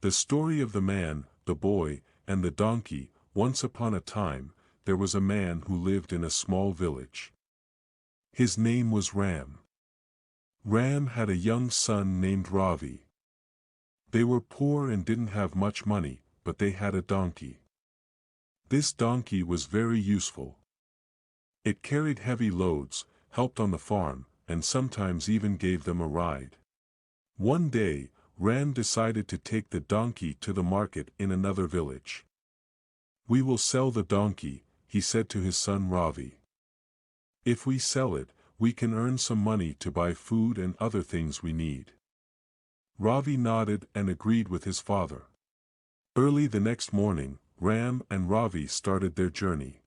The story of the man, the boy, and the donkey. Once upon a time, there was a man who lived in a small village. His name was Ram. Ram had a young son named Ravi. They were poor and didn't have much money, but they had a donkey. This donkey was very useful. It carried heavy loads, helped on the farm, and sometimes even gave them a ride. One day, Ram decided to take the donkey to the market in another village. "We will sell the donkey," he said to his son Ravi. "If we sell it, we can earn some money to buy food and other things we need." Ravi nodded and agreed with his father. Early the next morning, Ram and Ravi started their journey.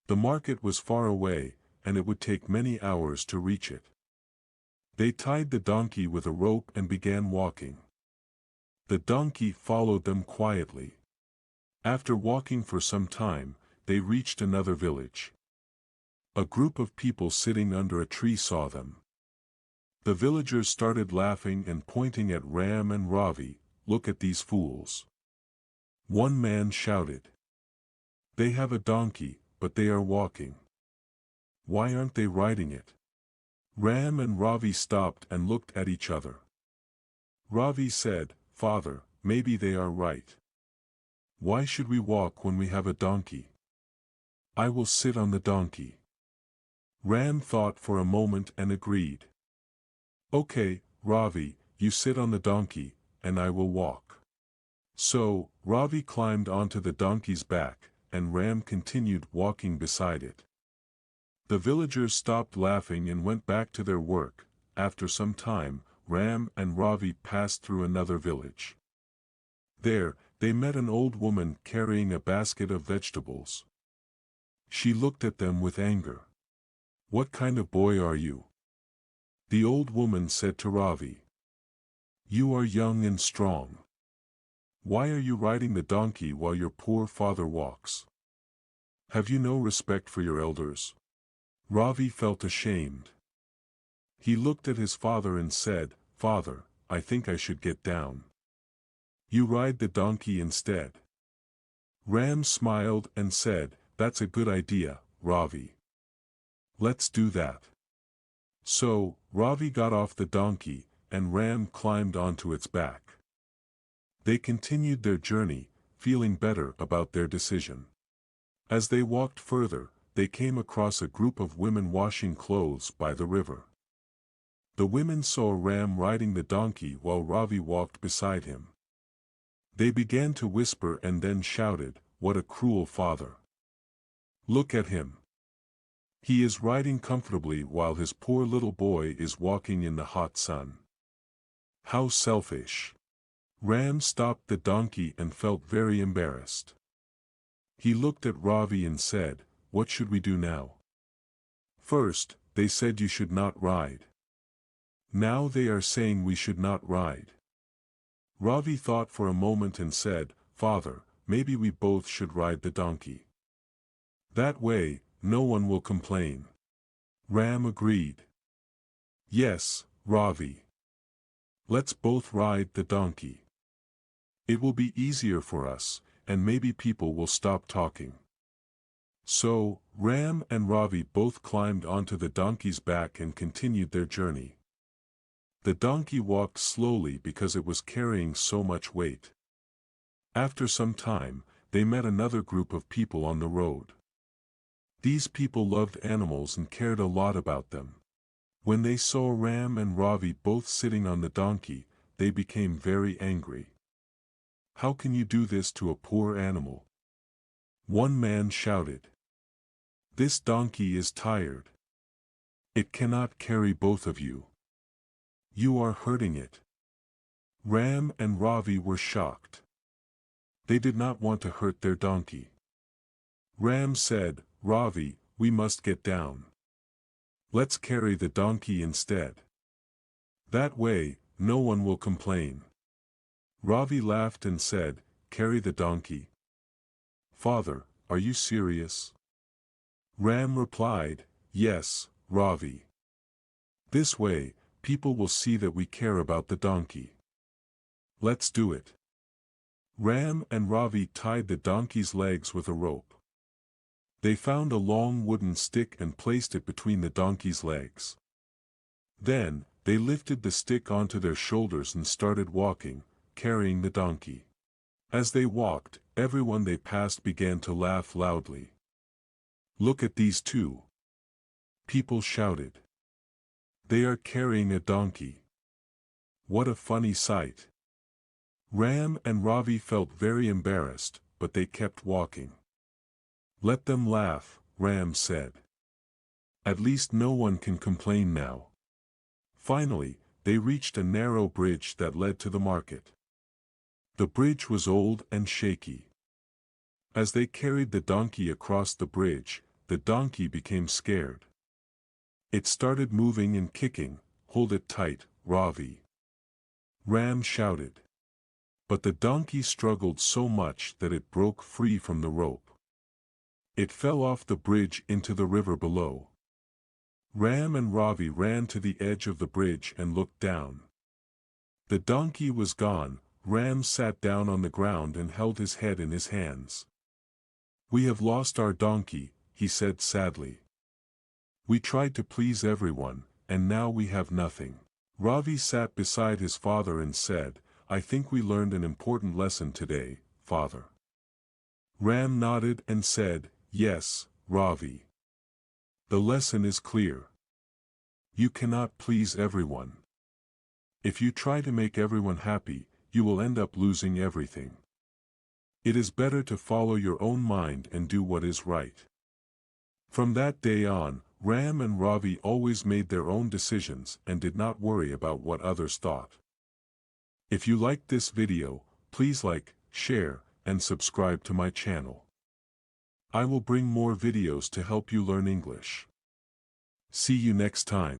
The market was far away, and it would take many hours to reach it. They tied the donkey with a rope and began walking. The donkey followed them quietly. After walking for some time, they reached another village. A group of people sitting under a tree saw them. The villagers started laughing and pointing at Ram and Ravi. "Look at these fools." One man shouted. "They have a donkey, but they are walking. Why aren't they riding it?" Ram and Ravi stopped and looked at each other. Ravi said, "Father, maybe they are right. Why should we walk when we have a donkey? I will sit on the donkey." Ram thought for a moment and agreed. "Okay, Ravi, you sit on the donkey, and I will walk." So, Ravi climbed onto the donkey's back, and Ram continued walking beside it. The villagers stopped laughing and went back to their work. After some time, Ram and Ravi passed through another village. There, they met an old woman carrying a basket of vegetables. She looked at them with anger. "What kind of boy are you?" The old woman said to Ravi. "You are young and strong. Why are you riding the donkey while your poor father walks? Have you no respect for your elders?" Ravi felt ashamed. He looked at his father and said, "Father, I think I should get down. You ride the donkey instead." Ram smiled and said, "That's a good idea, Ravi. Let's do that." So, Ravi got off the donkey, and Ram climbed onto its back. They continued their journey, feeling better about their decision. As they walked further, they came across a group of women washing clothes by the river. The women saw Ram riding the donkey while Ravi walked beside him. They began to whisper and then shouted, "What a cruel father! Look at him. He is riding comfortably while his poor little boy is walking in the hot sun. How selfish!" Ram stopped the donkey and felt very embarrassed. He looked at Ravi and said, "What should we do now? First, they said you should not ride. Now they are saying we should not ride." Ravi thought for a moment and said, "Father, maybe we both should ride the donkey. That way, no one will complain." Ram agreed. "Yes, Ravi. Let's both ride the donkey. It will be easier for us, and maybe people will stop talking." So, Ram and Ravi both climbed onto the donkey's back and continued their journey. The donkey walked slowly because it was carrying so much weight. After some time, they met another group of people on the road. These people loved animals and cared a lot about them. When they saw Ram and Ravi both sitting on the donkey, they became very angry. "How can you do this to a poor animal?" One man shouted. "This donkey is tired. It cannot carry both of you. You are hurting it." Ram and Ravi were shocked. They did not want to hurt their donkey. Ram said, "Ravi, we must get down. Let's carry the donkey instead. That way, no one will complain." Ravi laughed and said, "Carry the donkey? Father, are you serious?" Ram replied, "Yes, Ravi. This way, people will see that we care about the donkey. Let's do it." Ram and Ravi tied the donkey's legs with a rope. They found a long wooden stick and placed it between the donkey's legs. Then, they lifted the stick onto their shoulders and started walking, carrying the donkey. As they walked, everyone they passed began to laugh loudly. "Look at these two!" people shouted. "They are carrying a donkey. What a funny sight!" Ram and Ravi felt very embarrassed, but they kept walking. "Let them laugh," Ram said. "At least no one can complain now." Finally, they reached a narrow bridge that led to the market. The bridge was old and shaky. As they carried the donkey across the bridge, the donkey became scared. It started moving and kicking. "Hold it tight, Ravi," Ram shouted. But the donkey struggled so much that it broke free from the rope. It fell off the bridge into the river below. Ram and Ravi ran to the edge of the bridge and looked down. The donkey was gone. Ram sat down on the ground and held his head in his hands. "We have lost our donkey," he said sadly. "We tried to please everyone, and now we have nothing." Ravi sat beside his father and said, "I think we learned an important lesson today, Father." Ram nodded and said, "Yes, Ravi. The lesson is clear. You cannot please everyone. If you try to make everyone happy, you will end up losing everything. It is better to follow your own mind and do what is right." From that day on, Ram and Ravi always made their own decisions and did not worry about what others thought. If you liked this video, please like, share, and subscribe to my channel. I will bring more videos to help you learn English. See you next time.